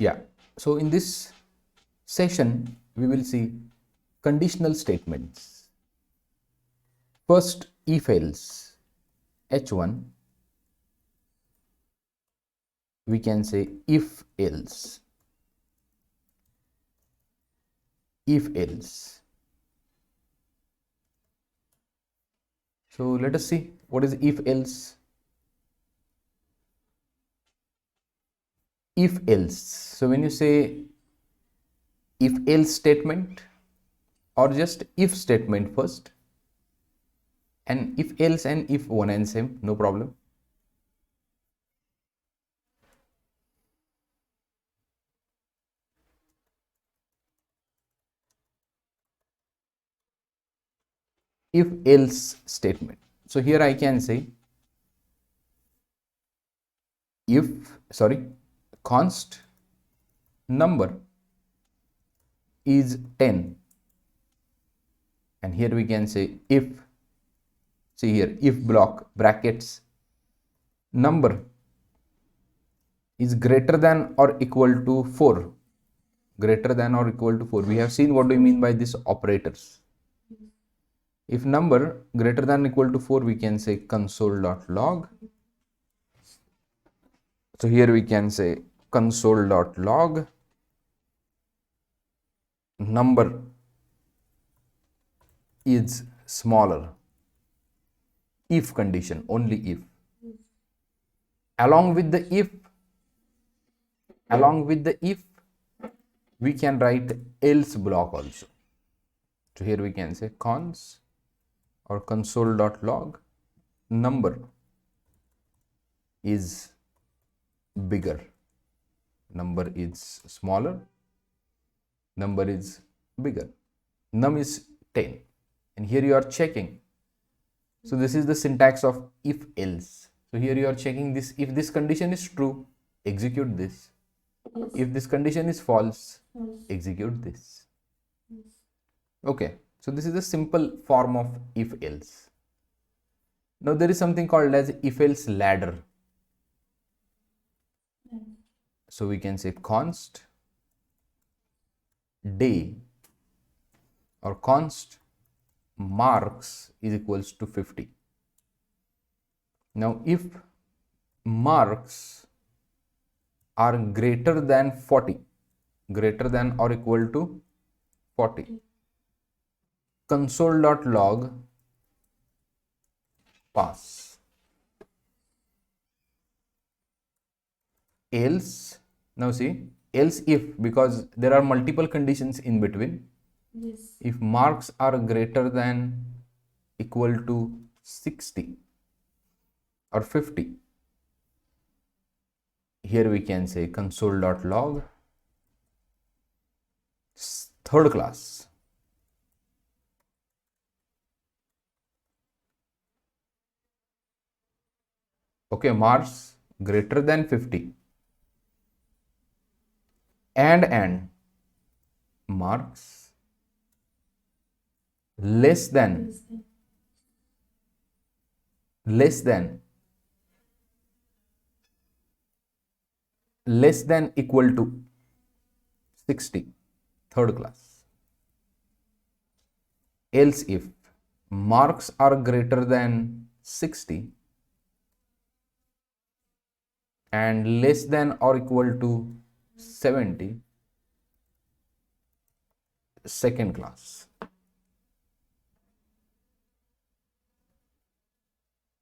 Yeah, so in this session we will see conditional statements. First, if else h1, we can say if else. So let us see what is if else. If else, so when you say if else statement or just if statement first, and if else and if one and same, no problem. If else statement, so here I can say const number is 10, and here we can say if, see here, if block brackets number is greater than or equal to 4. Greater than or equal to 4, we have seen what do you mean by this operators. If number greater than or equal to 4, we can say console.log. So here we can say console.log number is smaller, if condition, only if. Along with the if, we can write else block also. So here we can say cons or console.log number is bigger, number is smaller, number is bigger, num is 10, and here you are checking. So this is the syntax of if else. So here you are checking this, if this condition is true, execute this. If this condition is false, execute this. Okay, so this is the simple form of if else. Now there is something called as if else ladder. So we can say const day or const marks is equals to 50. Now if marks are greater than 40, greater than or equal to 40, console.log pass. Else, now see, else if, because there are multiple conditions in between. Yes. If marks are greater than equal to 60 or 50, here we can say console.log third class. Okay, marks greater than 50 and marks less than equal to 60, third class. Else if marks are greater than 60 and less than or equal to 70, second class.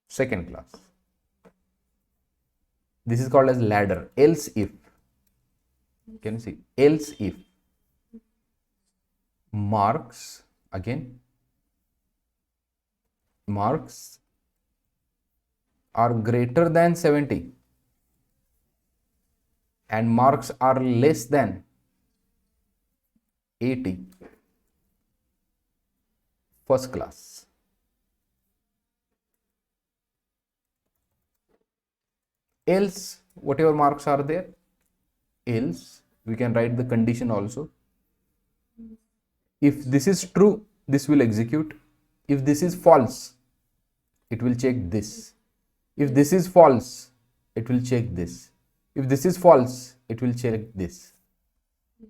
Second class. This is called as ladder. Else if, can you see, else if marks, again, marks are greater than 70 and marks are less than 80, first class. Else, whatever marks are there, else we can write the condition also. If this is true, this will execute. If this is false, it will check this. If this is false, it will check this. If this is false, it will check this.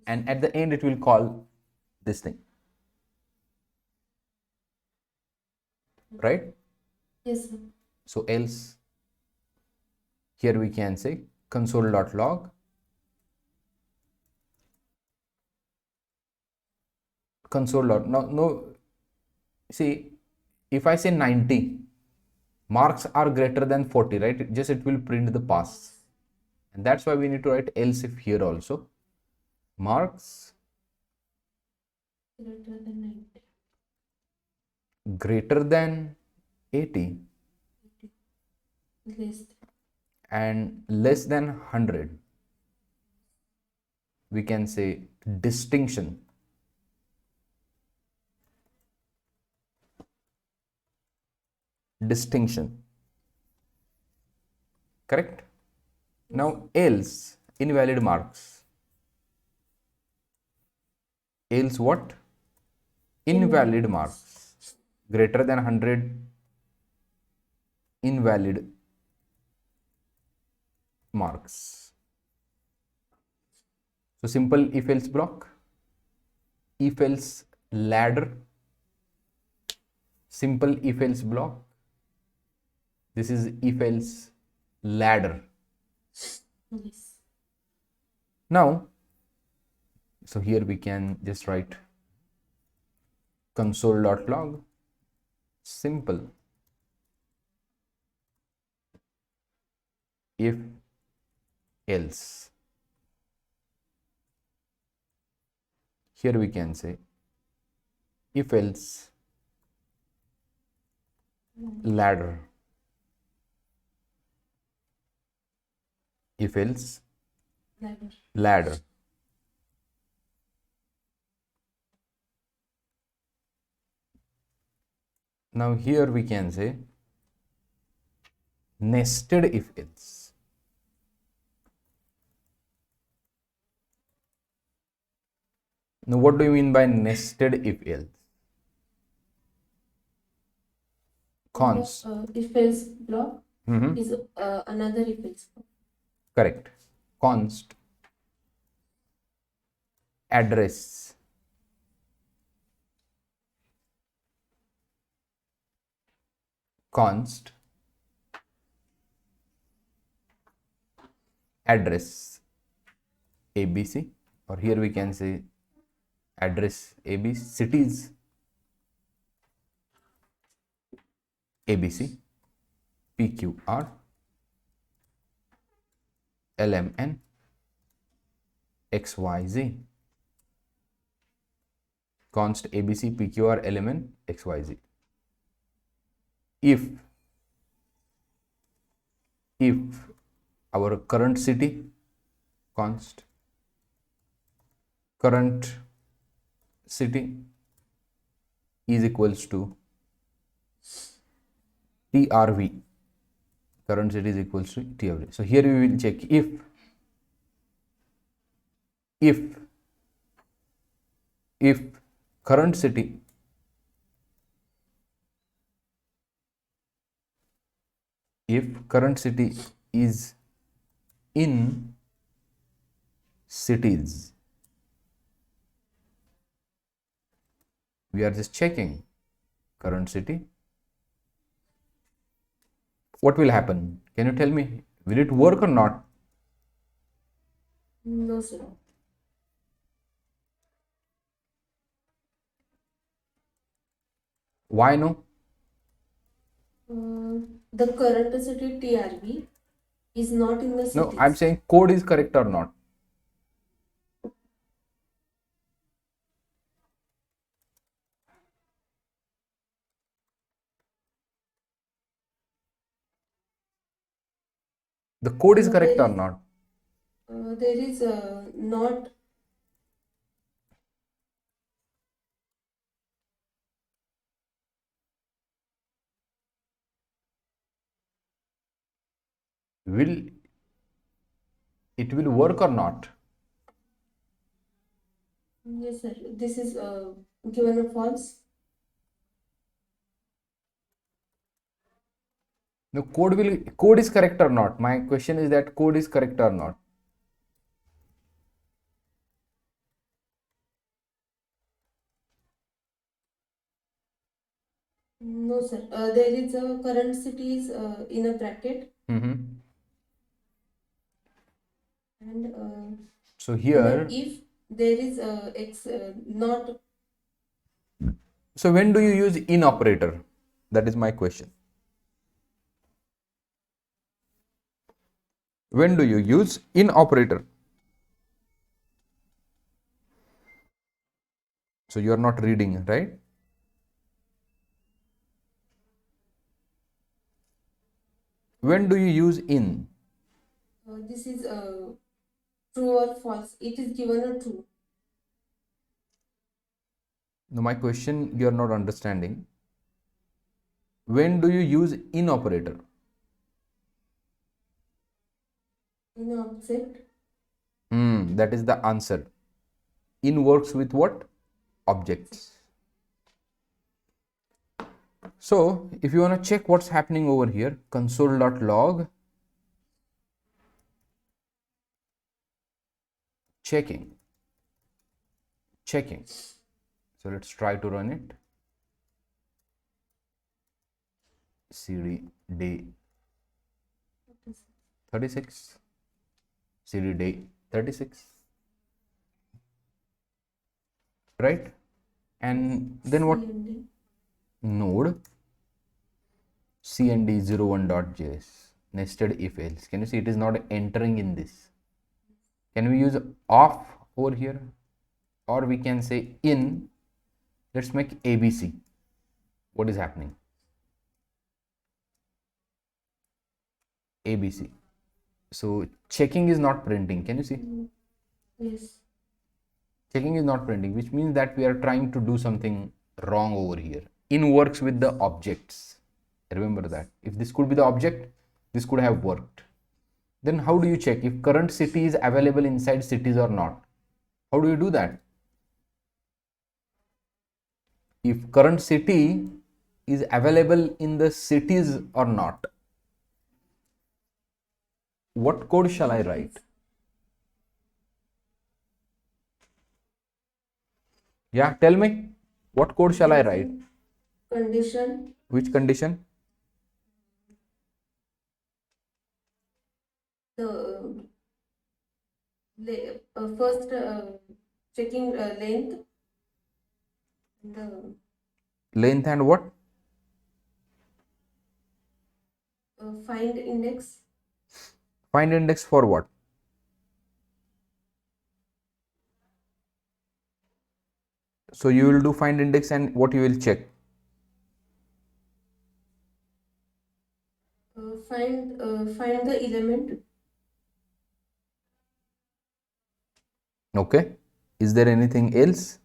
And at the end, it will call this thing. Right? Yes, sir. So else, here we can say console.log no, see, if I say 90, marks are greater than 40, right? Just it will print the pass. And that's why we need to write else if here also. Marks Greater than 90. greater than 80 Less. and less than 100. We can say distinction. Distinction. Correct? Now else, invalid marks. Else what? Invalid marks. Greater than 100, invalid marks. So simple if else block. If else ladder. Simple if else block. This is if else ladder. Yes. Now, so here we can just write console.log simple if else. Here we can say if else ladder. If else ladder. Now here we can say nested if else. Now what do you mean by nested if else? Const. If else block is another if else block. Correct. Const address const address ABC, or here we can say address AB, cities ABC, PQR, LMN, XYZ. Const ABC, PQR, LMN, XYZ. If our current city, const current city is equals to TRV, current city is equals to TRV. So here we will check if current city is in cities, we are just checking current city. What will happen? Can you tell me? Will it work or not? No, sir. Why no? The current city TRV is not in the cities. No, I'm saying code is correct or not. The code is correct or not? There is not. Will it will work or not? Yes, sir. This is given a false. No, code is correct or not? My question is that code is correct or not? No, sir. There is a current cities in a bracket, Mm-hmm. and So and here, if there is not. so when do you use in operator? That is my question. When do you use in operator? So you are not reading, right? When do you use in? This is true or false. It is given a true. No, my question you are not understanding. When do you use in operator? In object. That is the answer. In works with what? Objects. So if you want to check what's happening over here, console.log checking. So let's try to run it. CD day 36. CD day 36. Right? And then what? CND. Node cnd01.js nested if else. Can you see it is not entering in this? Can we use off over here? Or we can say in. Let's make ABC. What is happening? ABC. So checking is not printing. Can you see? Yes. Checking is not printing, which means that we are trying to do something wrong over here. In works with the objects. Remember that. If this could be the object, this could have worked. Then how do you check if current city is available inside cities or not? How do you do that? If current city is available in the cities or not, what code shall I write? Yeah, tell me. What code shall I write? Condition. Which condition? The first checking length. The Length and what? find index. Find index for what? So you will do find index and what you will check? Find the element. Okay. Is there anything else?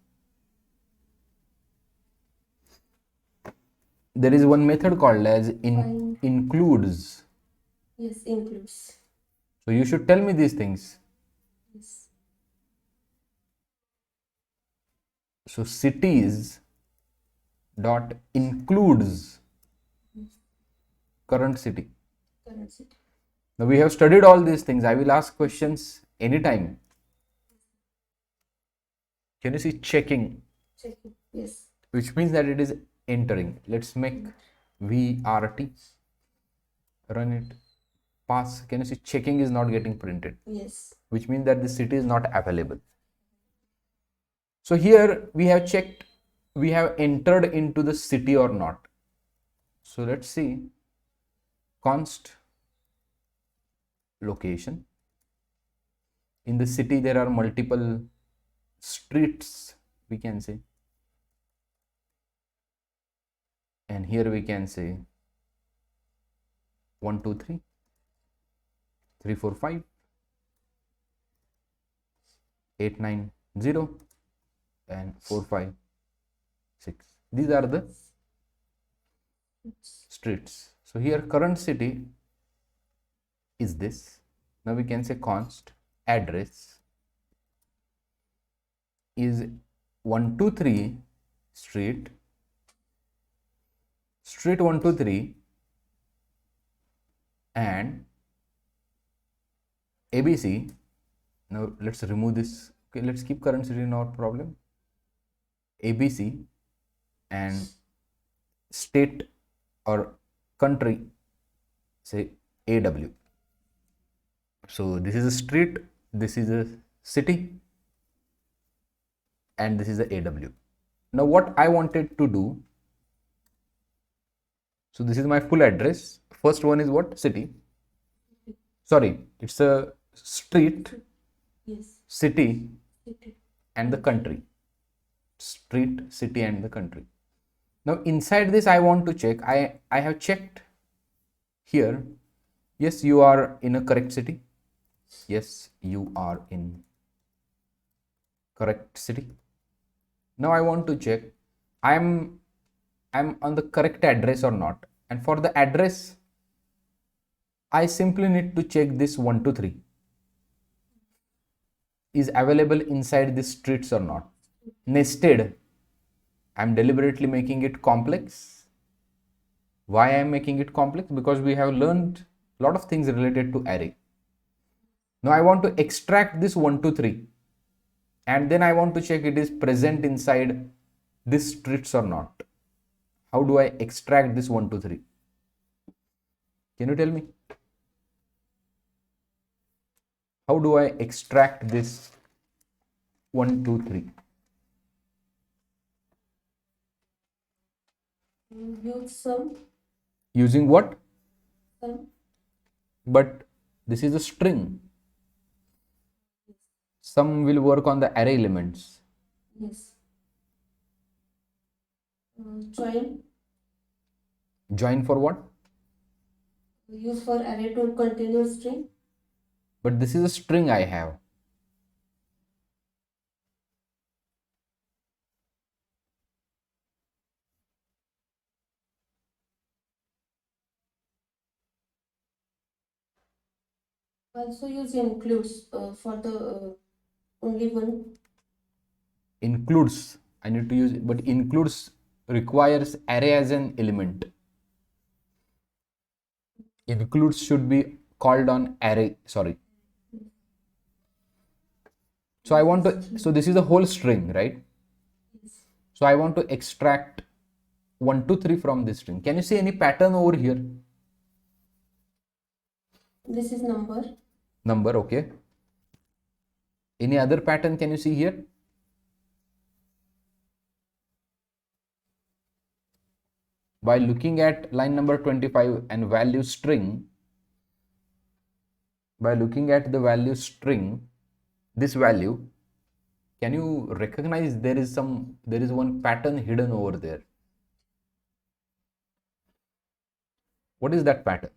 There is one method called as includes. Yes, includes. So you should tell me these things. Yes. So cities dot includes current city. Current city. Now we have studied all these things. I will ask questions anytime. Can you see checking? Checking. Yes. Which means that it is entering. Let's make VRT. Run it. Pass. Can you see checking is not getting printed? Yes. Which means that the city is not available. So here we have checked, we have entered into the city or not. So let's see const location. In the city there are multiple streets, we can say, and here we can say 1 2 3 3 4 5 8 9 0 and 4 5 6. These are the streets. So here current city is this. Now we can say const address is 123 street 123 and ABC. Now let's remove this. Okay, let's keep current city, not problem. ABC and state or country, say AW. So this is a street, this is a city, and this is the AW. Now what I wanted to do, so this is my full address. First one is what? City. Sorry, it's a street, Yes. city, City. and the country. Street, city, and the country. Now inside this I want to check. I have checked here. Yes, you are in a correct city. Yes, you are in correct city. Now I want to check I'm on the correct address or not. And for the address, I simply need to check this 123 is available inside these streets or not. Nested, I'm deliberately making it complex. Why I am making it complex? Because we have learned a lot of things related to array. Now I want to extract this 123 and then I want to check it is present inside these streets or not. How do I extract this 123? Can you tell me? How do I extract this 123? Use some. Using what? Some. But this is a string. Some will work on the array elements. Yes. Join. Join for what? Use for array to contain a string. But this is a string I have. Also use includes for the only one. Includes. I need to use it, but includes requires array as an element. Includes should be called on array. Sorry. So I want to, so this is a whole string, right? Yes. So I want to extract 1, 2, 3 from this string. Can you see any pattern over here? This is number. Number, okay. Any other pattern can you see here? By looking at line number 25 and value string, by looking at the value string, this value, can you recognize there is one pattern hidden over there? What is that pattern?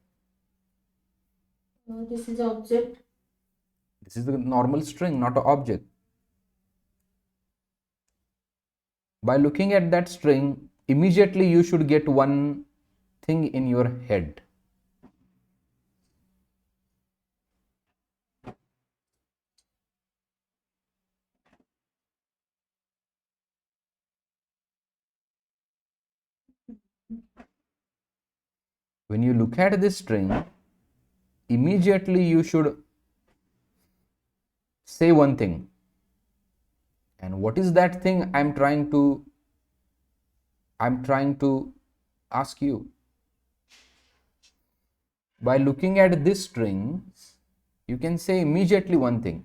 This is object. This is the normal string, not an object. By looking at that string, immediately you should get one thing in your head. When you look at this string, immediately you should say one thing. And what is that thing I'm trying to ask you? By looking at this string, you can say immediately one thing.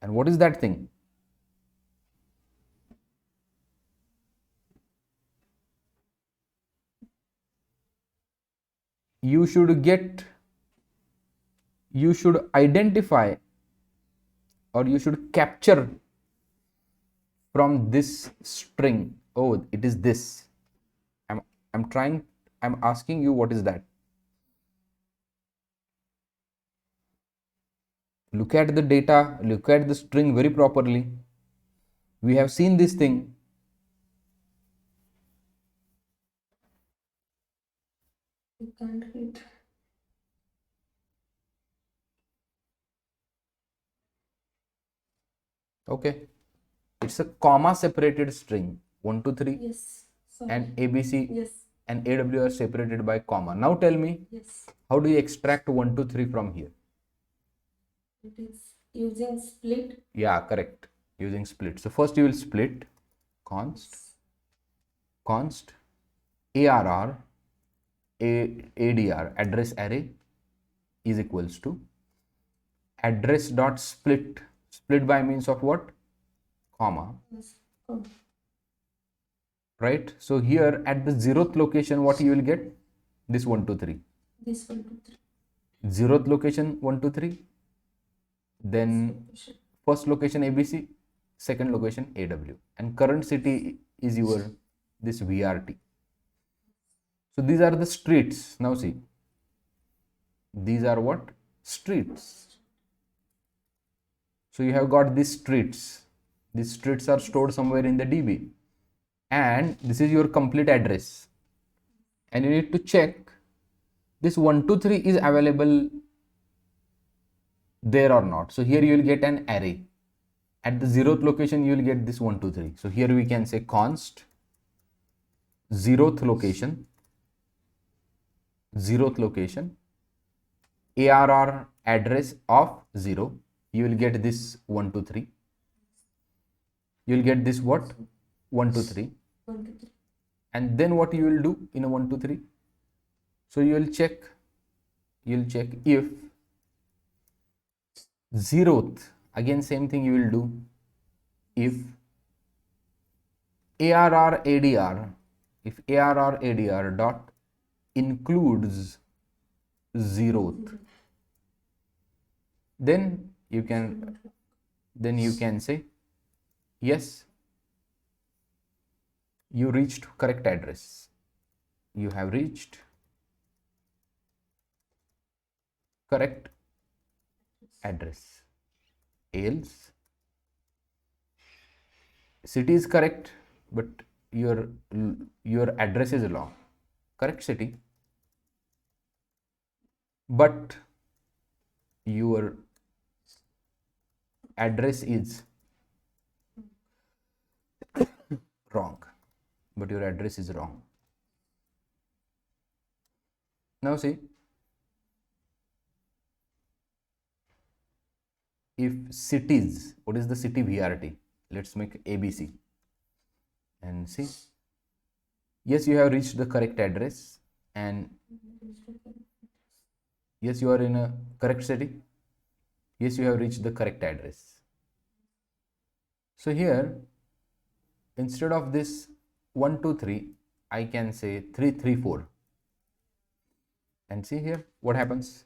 And what is that thing? You should identify or you should capture from this string. Oh, it is this. I'm asking you, what is that? Look at the data, look at the string very properly. We have seen this thing. You can't read. Okay. It's a comma separated string. 1, 2, 3. Yes. Sorry. And ABC. Yes. and AW are separated by comma. Now tell me, Yes. how do you extract 1, 2, 3 from here? It is using split. Yeah, correct. Using split. So first you will split const ARR ADR address array is equals to address dot split by means of what? Comma. Yes. Oh, Right. So here at the 0th location, what you will get? This 1, 2, 3. this 1, 2, 3. 0th location 1, 2, 3. Then first location ABC, second location AW, and current city is your this VRT. So these are the streets. Now see, these are what? Streets. So you have got these streets. These streets are stored somewhere in the DB, and this is your complete address. And you need to check this 1, 2, 3 is available there or not. So here you will get an array. At the 0th location, you will get this 1, 2, 3. So here we can say const 0th location ARR address of 0. You will get this 1, 2, 3. You will get this what? 1, 2, 3. 1, 2, 3. And then what you will do in a 1, 2, 3? So you will check if 0th, again same thing you will do, if ARR ADR dot includes 0th, then you can say yes, you reached correct address. You have reached correct address. Else, city is correct, but your address is wrong. Correct city, but your address is wrong. But your address is wrong. Now see, if cities, what is the city VRT? Let's make ABC and see. Yes, you have reached the correct address, and yes, you are in a correct city. Yes, you have reached the correct address. So here, instead of this 1, 2, 3, I can say 3, 3, 4. And see here what happens.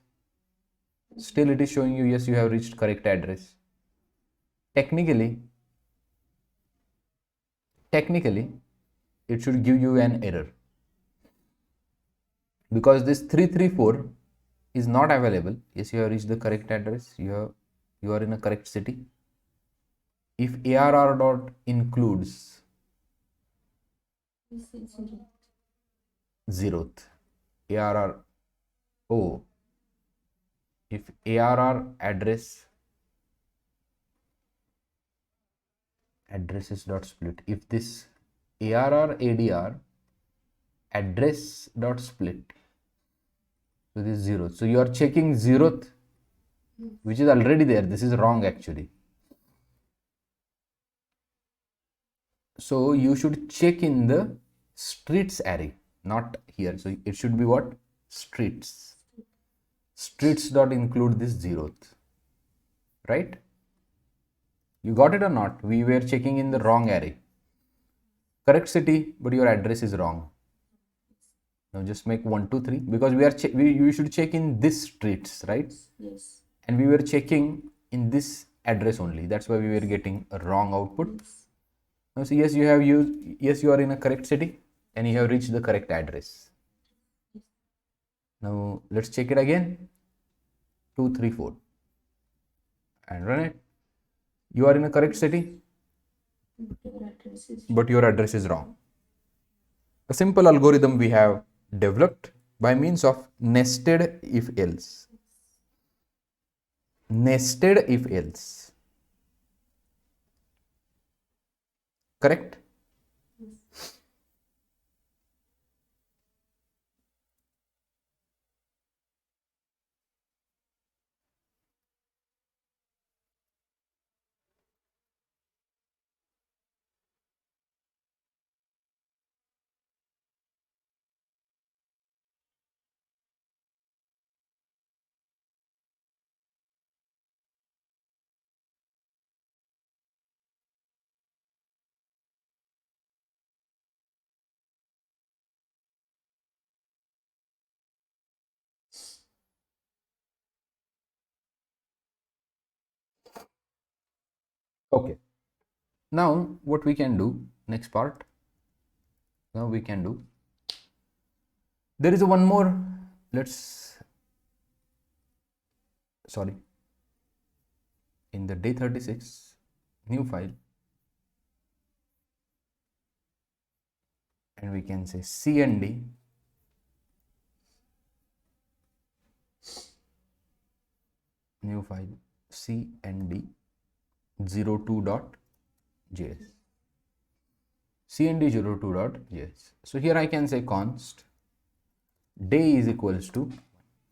Still it is showing you yes, you have reached correct address. Technically it should give you an error, because this 3, 3, 4 is not available. Yes, you have reached the correct address. You are in a correct city. If ARR dot includes 0th, ARR, oh, if ARR addresses dot split, if this ARR ADR address dot split, so this is 0th. So you are checking 0th, which is already there. This is wrong actually. So you should check in the streets array, not here. So it should be what? Streets. Streets dot include this 0th. Right? You got it or not? We were checking in the wrong array. Correct city, but your address is wrong. Now just make 1, 2, 3, because we should check in this streets, right? Yes. And we were checking in this address only. That's why we were getting a wrong output. Now see, yes, you are in a correct city and you have reached the correct address. Now let's check it again. 2, 3, 4 and run it. You are in a correct city, but your address is wrong. A simple algorithm we have developed by means of nested if else. Nested if else. Correct? Okay. Now what we can do, next part, now we can do, there is a one more, sorry, in the day 36, new file, and we can say cnd new file cnd02.js cnd02.js. So here I can say const day is equals to,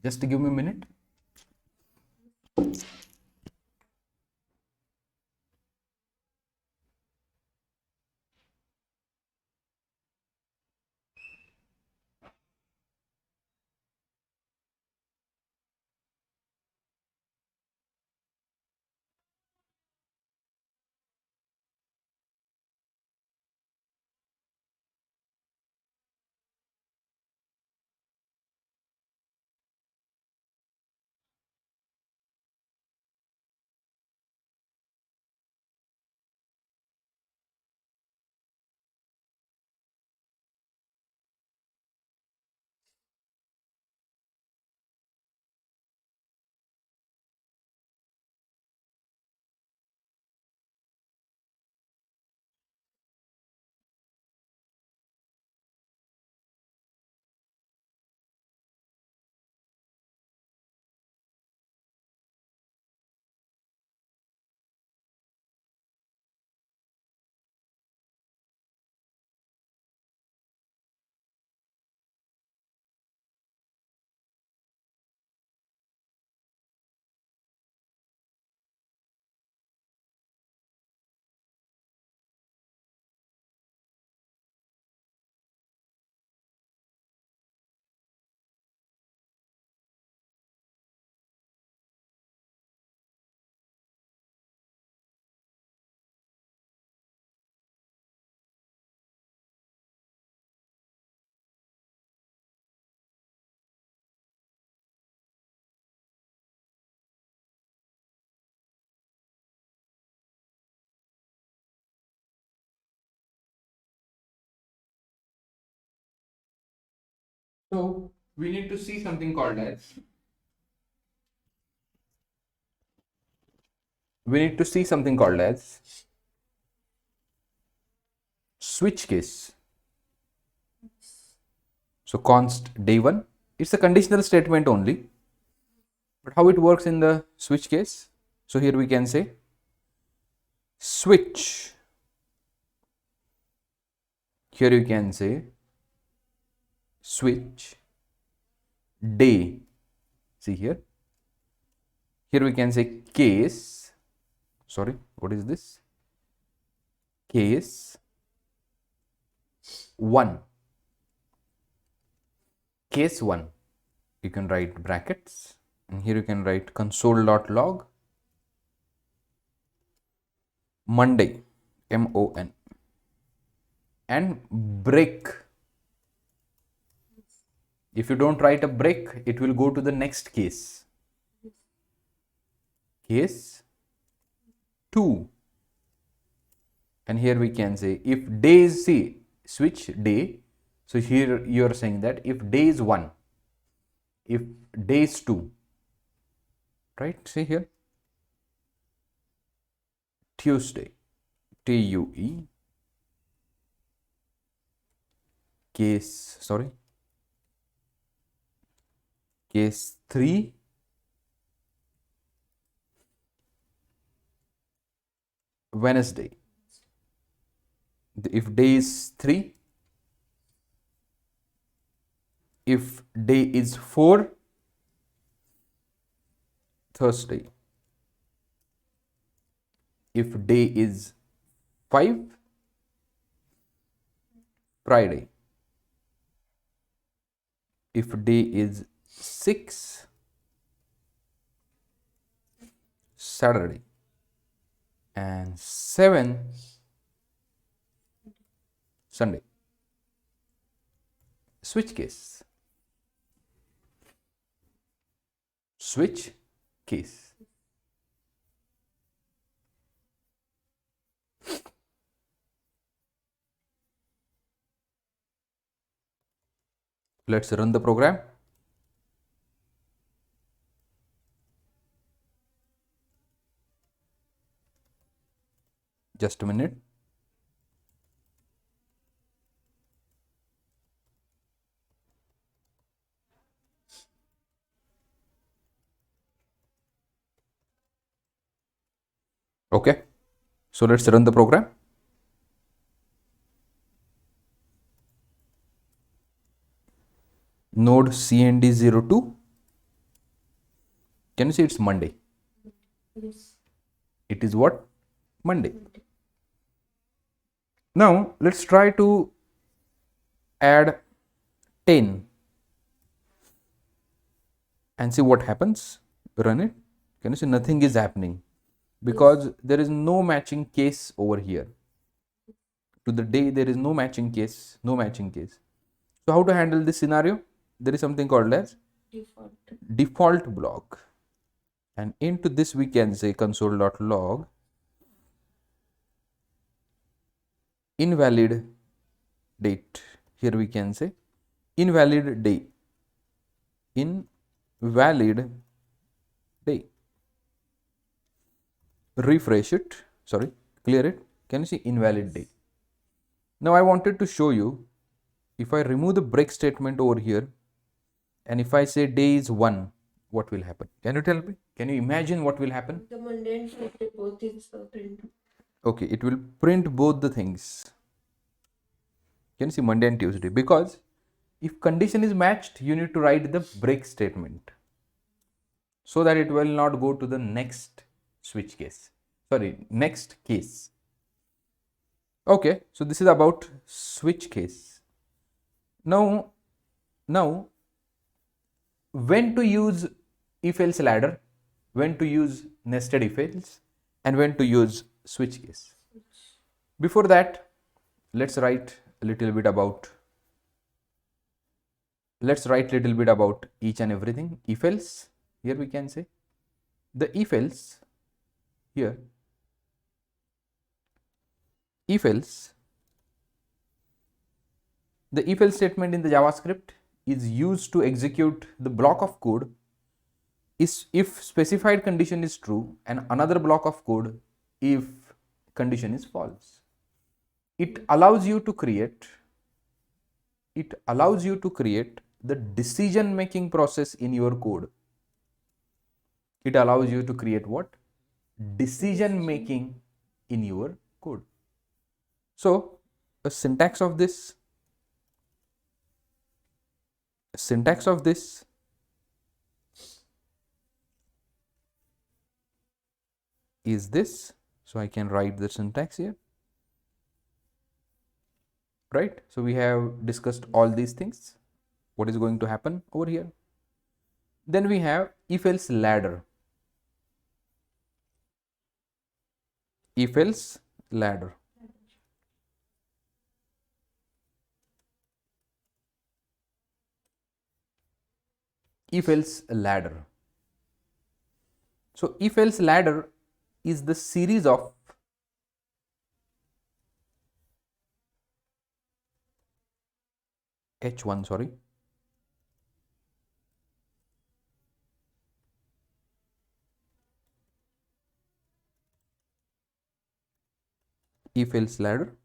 just give me a minute. So we need to see something called as, switch case. So const day one, it's a conditional statement only, but how it works in the switch case? So here we can say switch, here you can say switch day, see here we can say case, sorry, what is this, case 1, case 1, you can write brackets, and here you can write console.log Monday, MON, and break. If you don't write a break, it will go to the next case, case 2, and here we can say if day is, see, switch day, so here you are saying that if day is 1, if day is 2, right, see here, Tuesday, TUE, case, sorry, case 3, Wednesday, if day is 3, if day is 4, Thursday, if day is 5, Friday, if day is 6, Saturday, and 7, Sunday. Switch case, switch case. Let's run the program. Just a minute. Okay, so let's run the program. Node cnd02. Can you see it's Monday? Yes. It is what? Monday. Now let's try to add 10 and see what happens. Run it. Can you see nothing is happening because there is no matching case over here. To the day there is no matching case, no matching case. So how to handle this scenario? There is something called as default block, and into this we can say console.log invalid date. Here we can say invalid day, invalid day. Refresh it, sorry, clear it. Can you see invalid day? Now I wanted to show you, if I remove the break statement over here and if I say day is 1, what will happen? Can you tell me? Can you imagine what will happen? The Monday and Tuesday both is print. Okay, it will print both the things. Can you see Monday and Tuesday? Because if condition is matched, you need to write the break statement so that it will not go to the next switch case. Sorry, next case. Okay, so this is about switch case. Now when to use if else ladder, when to use nested if else, and when to use switch case. Before that, let's write a little bit about each and everything. If else, here we can say the if else here, if else, the if else statement in the JavaScript is used to execute the block of code is if specified condition is true, and another block of code if condition is false. It allows you to create the decision making process in your code. It allows you to create what? Decision making in your code. So a syntax of this is this. So I can write the syntax here, right? So we have discussed all these things, what is going to happen over here. Then we have if else ladder. If else ladder. If else ladder. So if else ladder is the series of H1, sorry, if else ladder.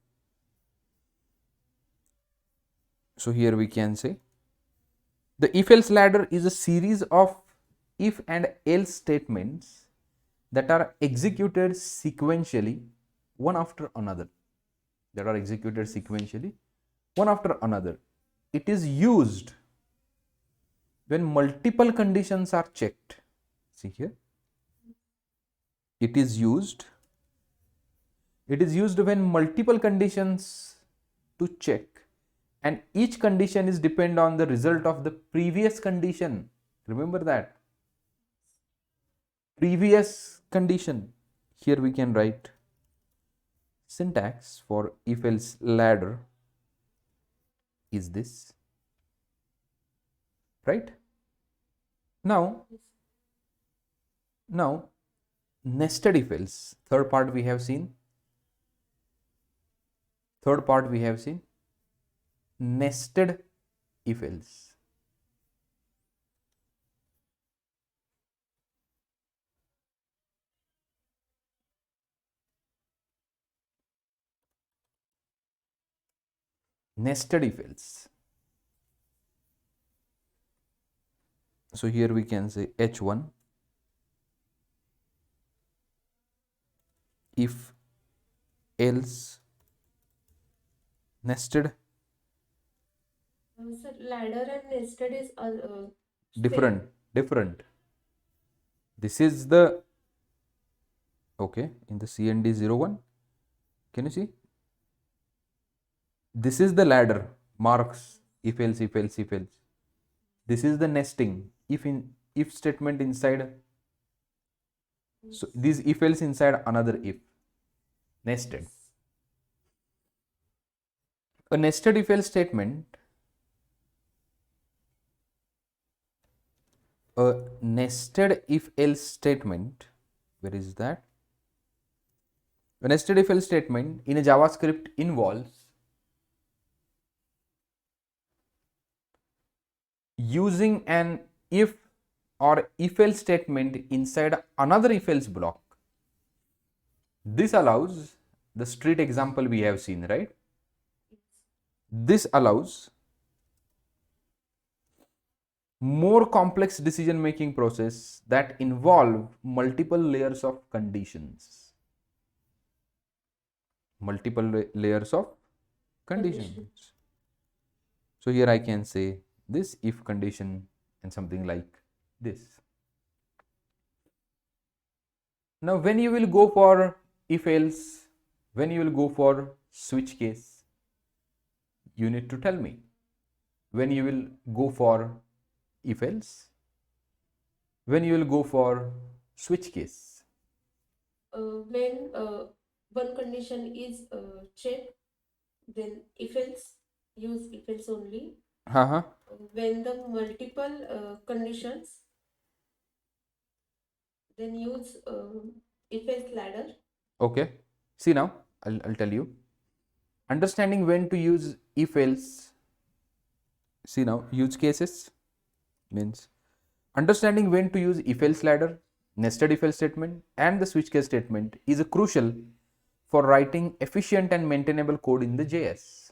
So here we can say the if else ladder is a series of if and else statements that are executed sequentially one after another. It is used when multiple conditions are checked. See here. It is used when multiple conditions to check, and each condition is depend on the result of the previous condition. Remember that. Previous condition. Here we can write syntax for if else ladder is this, right? Now nested if else, third part we have seen nested if else. nested if else. So here we can say h1 if else nested. Sir, ladder and nested is Different, different. This is the, okay, in the CND01, can you see? This is the ladder, marks, if else, if else, if else. This is the nesting, if statement inside. So this if else inside another if, nested. A nested if else statement, a nested if else statement, where is that? A nested if else statement in a JavaScript involves using an if or if else statement inside another if else block. This allows the street example we have seen, right? This allows more complex decision making process that involve multiple layers of conditions. Multiple layers of conditions. So here I can say this if condition and something like this. Now when you will go for if else, when you will go for switch case, you need to tell me. When you will go for if else, when you will go for switch case. When one condition is checked, then if else, use if else only. When the multiple conditions, then use if else ladder. Okay, see now I'll tell you. Understanding when to use if else. See now, use cases means understanding when to use if else ladder, nested if else statement, and the switch case statement is crucial for writing efficient and maintainable code in the JS.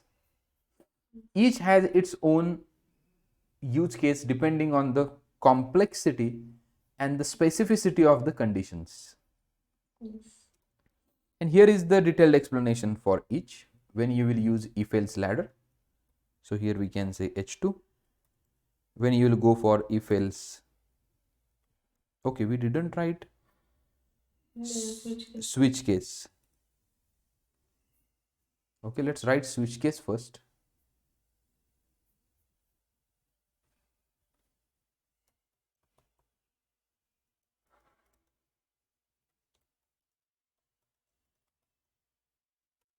Each has its own use case depending on the complexity and the specificity of the conditions. Yes. And here is the detailed explanation for each when you will use if else ladder. So here we can say h2 when you will go for if else. Okay, we didn't write switch case. Okay, let's write switch case first.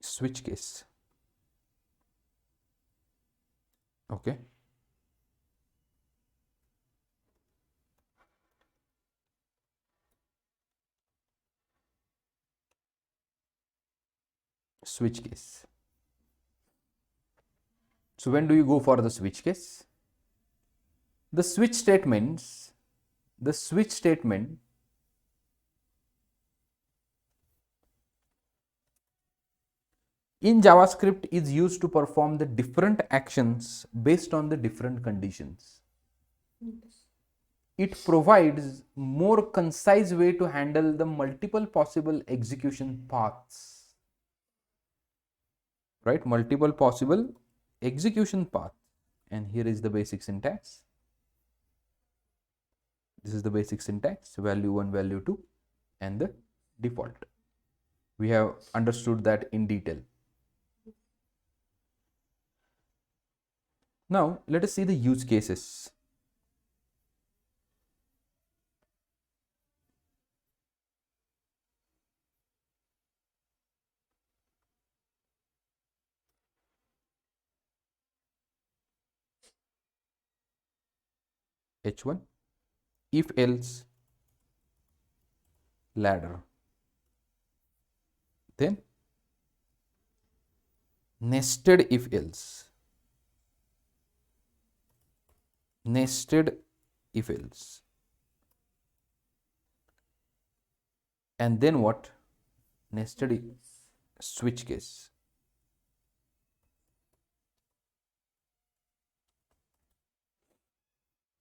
Switch case. Okay. Switch case. So when do you go for the switch case? The switch statement in JavaScript is used to perform the different actions based on the different conditions. It provides more concise way to handle the multiple possible execution paths. Right? Multiple possible execution path. And here is the basic syntax. This is the basic syntax, value 1, value 2, and the default. We have understood that in detail. Now, let us see the use cases. H1, if else ladder. Then nested if else. Nested if else. And then what? Nested switch case.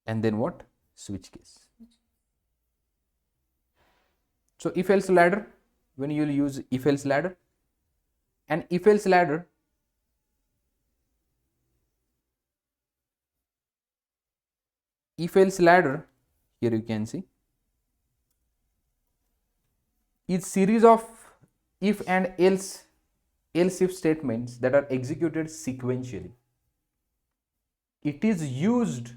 and then what? Switch case. So if else ladder, when you will use if else ladder, and if else ladder here you can see is series of if and else if statements that are executed sequentially. It is used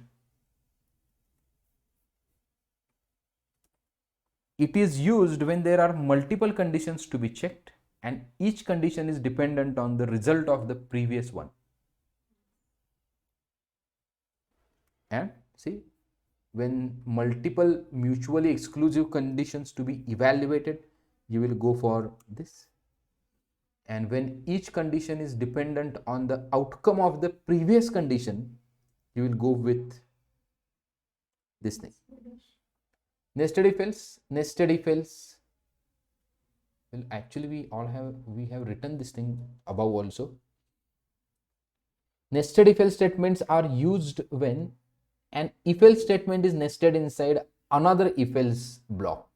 when there are multiple conditions to be checked and each condition is dependent on the result of the previous one. And see, when multiple mutually exclusive conditions to be evaluated, you will go for this. And when each condition is dependent on the outcome of the previous condition, you will go with this thing. Nested if else. Well, actually we have written this thing above also. Nested if else statements are used when an if else statement is nested inside another if else block.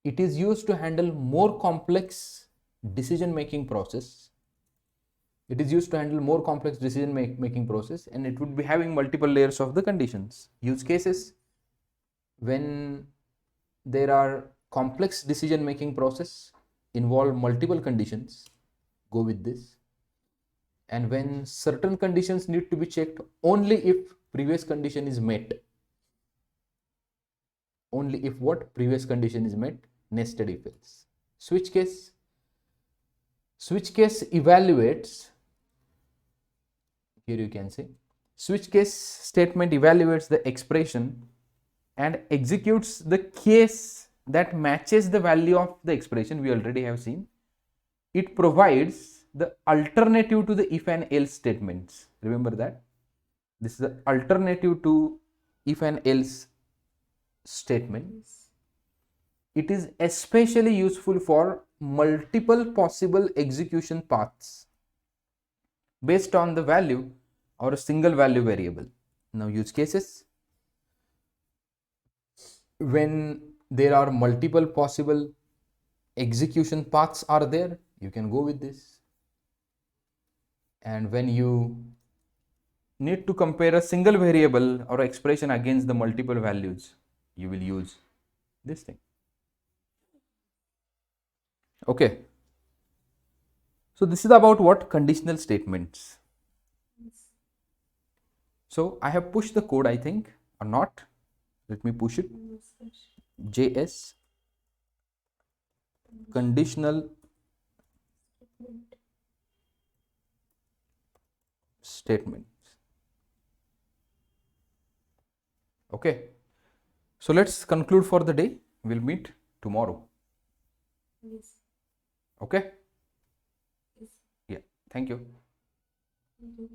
It is used to handle more complex decision making process. And it would be having multiple layers of the conditions. Use cases: when there are complex decision making process involve multiple conditions, go with this. And when certain conditions need to be checked only if previous condition is met, nested if else. Switch case evaluates, here you can say, switch case statement evaluates the expression and executes the case that matches the value of the expression. We already have seen. It provides the alternative to the if and else statements. Remember that. This is the alternative to if and else statements. It is especially useful for multiple possible execution paths based on the value or a single value variable. Now use cases: when there are multiple possible execution paths are there, you can go with this. And when you need to compare a single variable or expression against the multiple values, you will use this thing. Okay. So this is about what? Conditional statements. So I have pushed the code, I think, or not. Let me push it. JS conditional statements. Okay. So let's conclude for the day. We'll meet tomorrow. Yes. Okay. Yes. Yeah. Thank you. Thank you.